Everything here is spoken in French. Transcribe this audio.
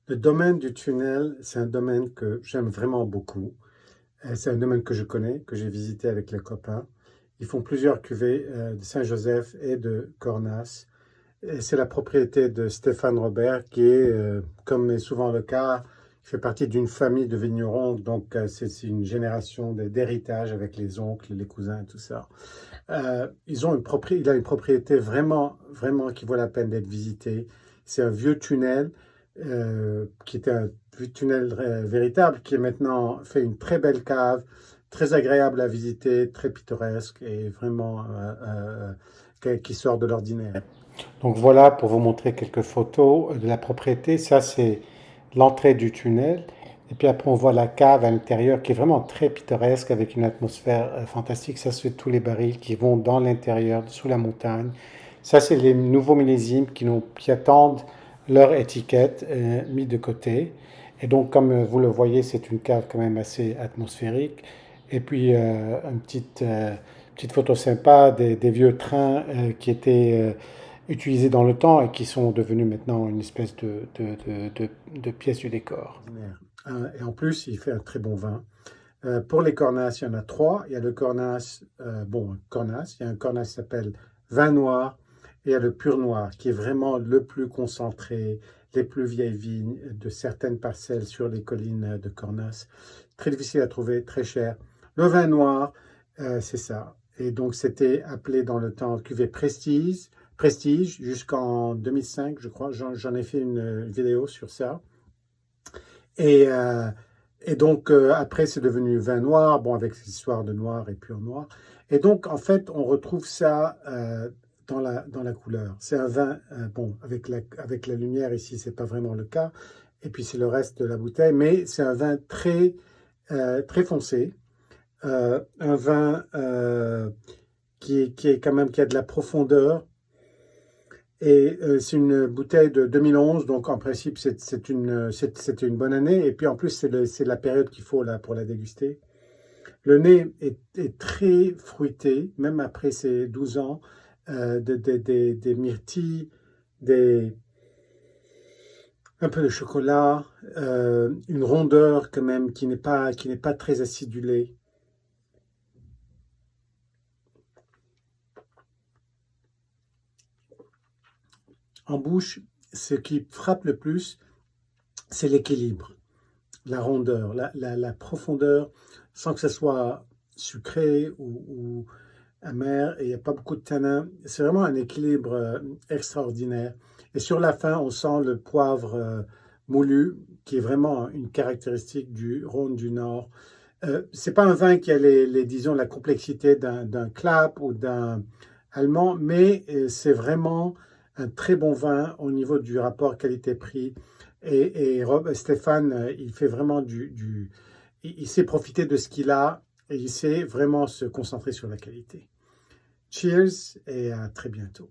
Le domaine du tunnel, c'est un domaine que j'aime vraiment beaucoup. C'est un domaine que je connais, que j'ai visité avec les copains. Ils font plusieurs cuvées de Saint-Joseph et de Cornas. Et c'est la propriété de Stéphane Robert qui est, comme est souvent le cas, il fait partie d'une famille de vignerons, donc c'est une génération d'héritage avec les oncles, les cousins, tout ça. Il a une propriété vraiment, vraiment qui vaut la peine d'être visitée. C'est un vieux tunnel qui était un vieux tunnel véritable, qui est maintenant fait une très belle cave, très agréable à visiter, très pittoresque et vraiment qui sort de l'ordinaire. Donc voilà pour vous montrer quelques photos de la propriété. Ça, c'est l'entrée du tunnel. Et puis après, on voit la cave à l'intérieur qui est vraiment très pittoresque avec une atmosphère fantastique. Ça, c'est tous les barils qui vont dans l'intérieur, sous la montagne. Ça, c'est les nouveaux millésimes qui attendent leur étiquette mis de côté. Et donc, comme vous le voyez, c'est une cave quand même assez atmosphérique. Et puis, une petite photo sympa des vieux trains qui étaient utilisés dans le temps et qui sont devenus maintenant une espèce de pièce du décor. Et en plus, il fait un très bon vin. Pour les Cornas, il y en a trois. Il y a le Cornas, Cornas, il y a un Cornas qui s'appelle vin noir, et il y a le pur noir, qui est vraiment le plus concentré, les plus vieilles vignes de certaines parcelles sur les collines de Cornas. Très difficile à trouver, très cher. Le vin noir, c'est ça. Et donc, c'était appelé dans le temps cuvée Prestige jusqu'en 2005, je crois. J'en ai fait une vidéo sur ça. Et, euh, et donc, après, c'est devenu vin noir, bon, avec l'histoire de noir et pur noir. Et donc, en fait, on retrouve ça dans la couleur. C'est un vin, bon, avec la lumière ici, c'est pas vraiment le cas. Et puis, c'est le reste de la bouteille, mais c'est un vin très foncé. Un vin qui est quand même, qui a de la profondeur. Et c'est une bouteille de 2011, donc en principe c'était une bonne année. Et puis en plus c'est la période qu'il faut là pour la déguster. Le nez est très fruité, même après ces 12 ans, des myrtilles, des, un peu de chocolat, une rondeur quand même qui n'est pas très acidulée. En bouche, ce qui frappe le plus, c'est l'équilibre, la rondeur, la profondeur, sans que ce soit sucré ou amer, et il n'y a pas beaucoup de tanin. C'est vraiment un équilibre extraordinaire. Et sur la fin, on sent le poivre moulu, qui est vraiment une caractéristique du Rhône du Nord. C'est pas un vin qui a disons, la complexité d'un Clap ou d'un allemand, mais c'est vraiment un très bon vin au niveau du rapport qualité-prix. Stéphane, il fait vraiment il sait profiter de ce qu'il a et il sait vraiment se concentrer sur la qualité. Cheers et à très bientôt.